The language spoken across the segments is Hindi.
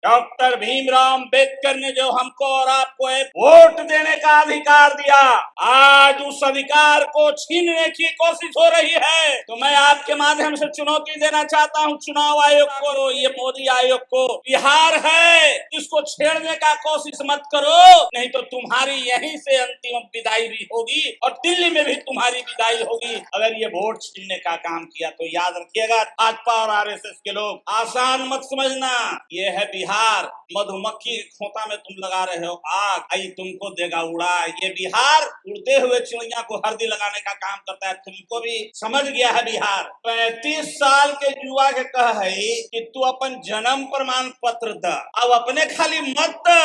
डॉक्टर भीमराव अंबेडकर ने जो हमको और आपको एक वोट देने का अधिकार दिया, आज उस अधिकार को छीनने की कोशिश हो रही है। तो मैं आपके माध्यम से चुनौती देना चाहता हूं चुनाव आयोग को, ये मोदी आयोग को। बिहार है, इसको छेड़ने का कोशिश मत करो, नहीं तो तुम्हारी यहीं से अंतिम विदाई भी होगी और दिल्ली में भी तुम्हारी विदाई होगी अगर ये वोट छीनने का काम किया। तो याद रखिएगा भाजपा और आरएसएस के लोग, आसान मत समझना। ये है बिहार, मधुमक्खी के खोता में तुम लगा रहे हो आग, आई तुमको देगा उड़ा। ये बिहार उड़ते हुए चिड़िया को हल्दी लगाने का काम करता है, तुमको भी समझ गया है बिहार। 35 साल के युवा के कह है कि तू अपन जन्म प्रमाण पत्र द, अब अपने खाली मत द,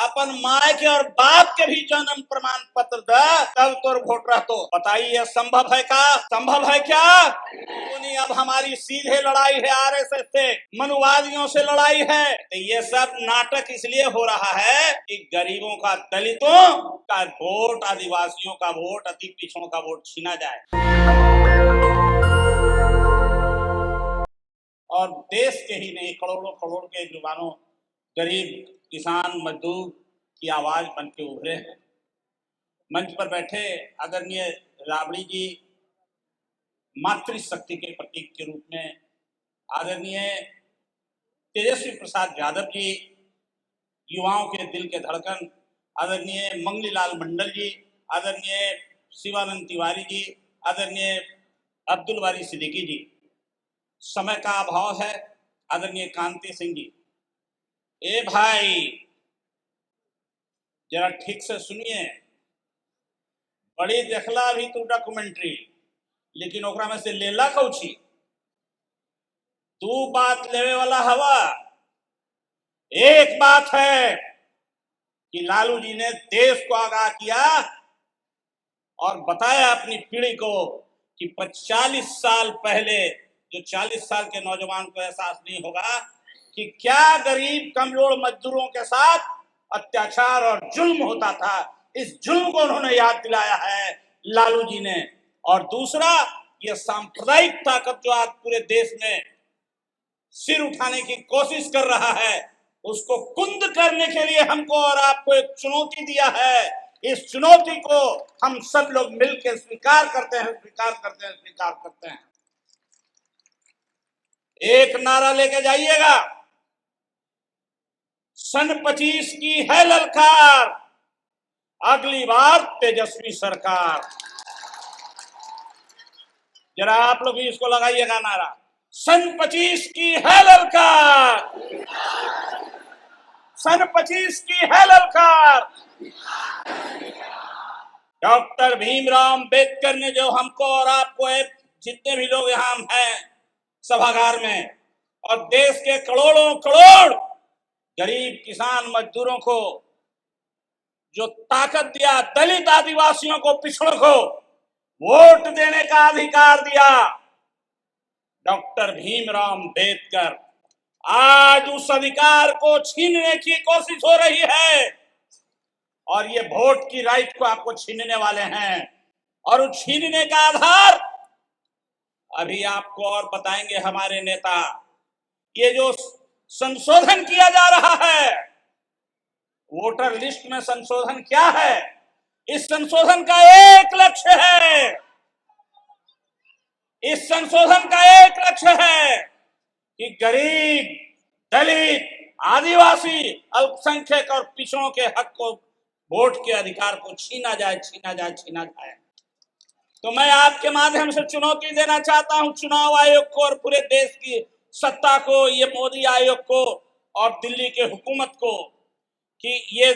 अपन माए के और बाप के भी जन्म प्रमाण पत्र द, तब तोर वोट रहतो। बताइए संभव है का? संभव है क्या? नहीं। अब हमारी सीधे लड़ाई है आरएसएस से, मनुवादियों से लड़ाई है। ये सब नाटक इसलिए हो रहा है कि गरीबों का, दलितों का वोट, आदिवासियों का वोट, अति पिछड़ों का वोट छीना जाए और देश के ही नहीं करोड़ों करोड़ के जुबानों, गरीब, किसान, मजदूर की आवाज बन के उभरे हैं। मंच पर बैठे आदरणीय राबड़ी जी मातृशक्ति के प्रतीक के रूप में, आदरणीय तेजस्वी प्रसाद यादव जी युवाओं के दिल के धड़कन, आदरणीय मंगलीलाल मंडल जी, आदरणीय शिवानंद तिवारी जी, आदरणीय अब्दुल बारी सिद्दीकी जी। समय का अभाव है, आदरणीय कांति सिंह जी। ए भाई जरा ठीक से सुनिए, बड़ी देखला भी तू डॉक्यूमेंट्री, लेकिन ओकरा में से लेला कौची? तू बात लेवे वाला हवा। एक बात है कि लालू जी ने देश को आगाह किया और बताया अपनी पीढ़ी को कि 40 साल पहले, जो 40 साल के नौजवान को एहसास नहीं होगा कि क्या गरीब कमजोर मजदूरों के साथ अत्याचार और जुल्म होता था, इस जुल्म को उन्होंने याद दिलाया है लालू जी ने। और दूसरा, ये सांप्रदायिक ताकत जो आज पूरे देश में सिर उठाने की कोशिश कर रहा है, उसको कुंद करने के लिए हमको और आपको एक चुनौती दिया है। इस चुनौती को हम सब लोग मिलकर स्वीकार करते हैं, स्वीकार करते हैं, स्वीकार करते हैं। एक नारा लेके जाइएगा, सन 25 की है ललकार, अगली बार तेजस्वी सरकार। जरा आप लोग भी इसको लगाइएगा नारा, सन 25 की है ललकार, सन 25 की है ललकार। डॉक्टर भीमराव अंबेडकर ने जो हमको और आपको, जितने भी लोग यहाँ हैं सभागार में, और देश के करोड़ों करोड़ गरीब किसान मजदूरों को जो ताकत दिया, दलित आदिवासियों को, पिछड़ों को वोट देने का अधिकार दिया, डॉक्टर भीमराव अंबेडकर, आज उस अधिकार को छीनने की कोशिश हो रही है और ये वोट की राइट को आपको छीनने वाले हैं। और उस छीनने का आधार अभी आपको और बताएंगे हमारे नेता। ये जो संशोधन किया जा रहा है, वोटर लिस्ट में संशोधन क्या है? इस संशोधन का एक लक्ष्य है, इस संशोधन का एक लक्ष्य है कि गरीब, दलित, आदिवासी, अल्पसंख्यक और पिछड़ों के हक को, वोट के अधिकार को छीना जाए, छीना जाए, छीना जाए। तो मैं आपके माध्यम से चुनौती देना चाहता हूं चुनाव आयोग को और पूरे देश की सत्ता को, ये मोदी आयोग को और दिल्ली के हुकूमत को, कि ये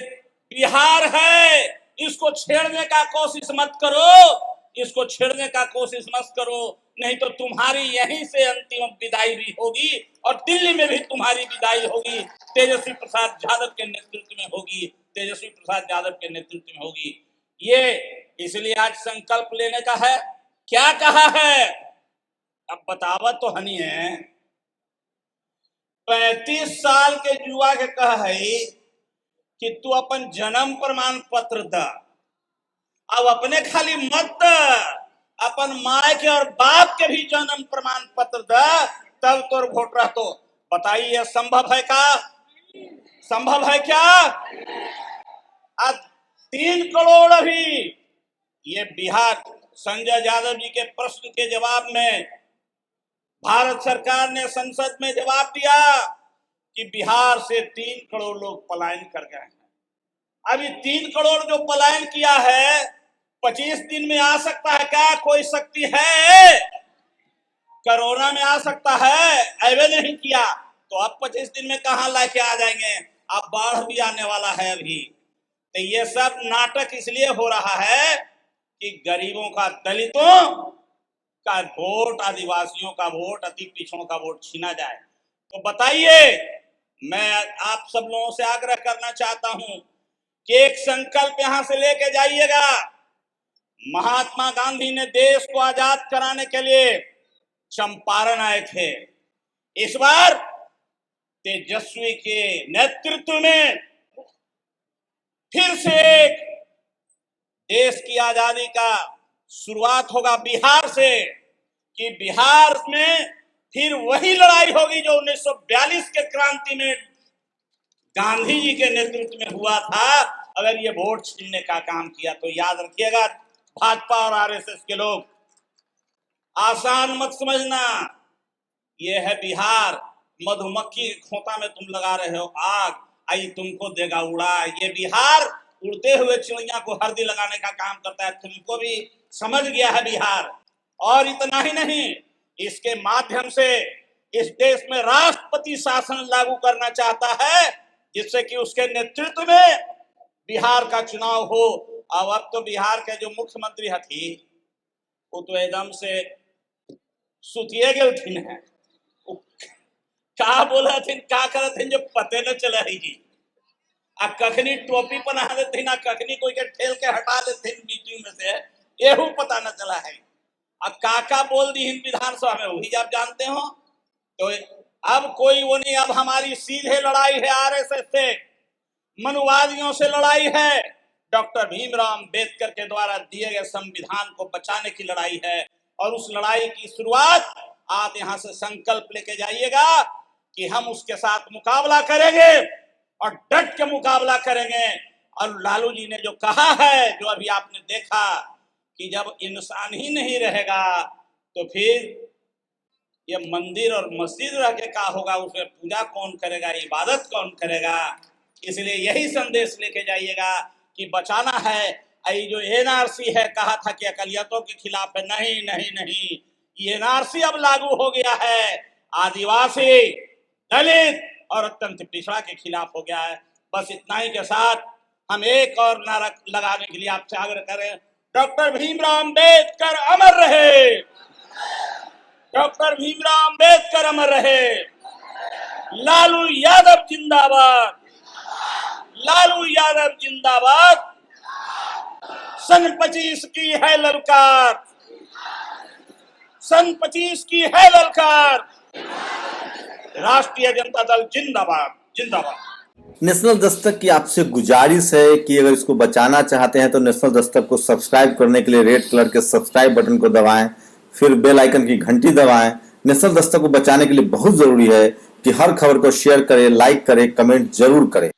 बिहार है, इसको छेड़ने का कोशिश मत करो, इसको छेड़ने का कोशिश मत करो, नहीं तो तुम्हारी यहीं से अंतिम विदाई भी होगी और दिल्ली में भी तुम्हारी विदाई होगी। तेजस्वी प्रसाद यादव के नेतृत्व में होगी, तेजस्वी प्रसाद यादव के नेतृत्व में होगी। ये इसलिए आज संकल्प लेने का है। क्या कहा है अब बतावत तो हनी है। 35 साल के युवा के कह है कि तू अपन जन्म प्रमाण पत्र द, अब अपने खाली मत द, अपन माए के और बाप के भी जन्म प्रमाण पत्र द, तब तोर वोट रहतो। बताइए संभव है का? संभव है क्या? आज 3 करोड़ अभी ये बिहार, संजय यादव जी के प्रश्न के जवाब में भारत सरकार ने संसद में जवाब दिया कि बिहार से 3 करोड़ लोग पलायन कर गए हैं। अभी 3 करोड़ जो पलायन किया है 25 दिन में आ सकता है क्या? कोई शक्ति है? कोरोना में आ सकता है, अवैध नहीं किया तो अब 25 दिन में कहां लाके आ जाएंगे? अब बाढ़ भी आने वाला है अभी। तो ये सब नाटक इसलिए हो रहा है कि गरीबों का, दलितों का वोट, आदिवासियों का वोट, अति पिछड़ों का वोट छीना जाए। तो बताइए, मैं आप सब लोगों से आग्रह करना चाहता हूं कि एक संकल्प यहां से लेके जाइएगा। महात्मा गांधी ने देश को आजाद कराने के लिए चंपारण आए थे। इस बार तेजस्वी के नेतृत्व में फिर से एक देश की आजादी का शुरुआत होगा बिहार से, कि बिहार में फिर वही लड़ाई होगी जो 1942 के क्रांति में गांधी जी के नेतृत्व में हुआ था। अगर ये वोट छीनने का काम किया तो याद रखिएगा भाजपा और आरएसएस के लोग, आसान मत समझना। ये है बिहार, मधुमक्खी के खोता में तुम लगा रहे हो आग, आई तुमको देगा उड़ा। ये बिहार उड़ते हुए चिड़िया को हल्दी लगाने का काम करता है, तुमको भी समझ गया है बिहार। और इतना ही नहीं, इसके माध्यम से इस देश में राष्ट्रपति शासन लागू करना चाहता है, जिससे कि उसके नेतृत्व में बिहार का चुनाव हो। अब तो बिहार के जो मुख्यमंत्री थी वो तो एकदम से सुतिए गए थी, क्या बोला थे, क्या करत थे जो पते न चला ही जी। अब कखनी टोपी पहना देते ना, कखनी कोई के ठेल के हटा देते मीटिंग में से, एहू पता न चला है। अब काका बोल दी विधानसभा में वही आप जानते हो। तो अब कोई वो नहीं, अब हमारी सीधे लड़ाई है आरएसएस से, मनुवादियों से लड़ाई है, डॉक्टर भीमराव अंबेडकर के द्वारा दिए गए संविधान को बचाने की लड़ाई है। और उस लड़ाई की शुरुआत आप यहाँ से संकल्प लेके जाइएगा कि हम उसके साथ मुकाबला करेंगे और डट के मुकाबला करेंगे। और लालू जी ने जो कहा है, जो अभी आपने देखा कि जब इंसान ही नहीं रहेगा तो फिर ये मंदिर और मस्जिद रह के क्या होगा, उसमें पूजा कौन करेगा, इबादत कौन करेगा। इसलिए यही संदेश लेके जाइएगा कि बचाना है। ये जो एनआरसी है, कहा था कि अकलियतों के खिलाफ है, नहीं नहीं नहीं, ये एनआरसी अब लागू हो गया है, आदिवासी, दलित और अत्यंत पिछड़ा के खिलाफ हो गया है। बस इतना ही के साथ हम एक और नारा लगाने के लिए आपसे आग्रह करें, डॉक्टर भीमराव अंबेडकर अमर रहे, डॉक्टर भीमराव अंबेडकर अमर रहे, लालू यादव जिंदाबाद, लालू यादव जिंदाबाद। सन 25 की है ललकार, सन 25 की है ललकार, राष्ट्रीय जनता दल जिंदाबाद जिंदाबाद। नेशनल दस्तक की आपसे गुजारिश है कि अगर इसको बचाना चाहते हैं तो नेशनल दस्तक को सब्सक्राइब करने के लिए रेड कलर के सब्सक्राइब बटन को दबाएं, फिर बेल आइकन की घंटी दबाएं। नेशनल दस्तक को बचाने के लिए बहुत जरूरी है कि हर खबर को शेयर करें, लाइक करें, कमेंट जरूर करें।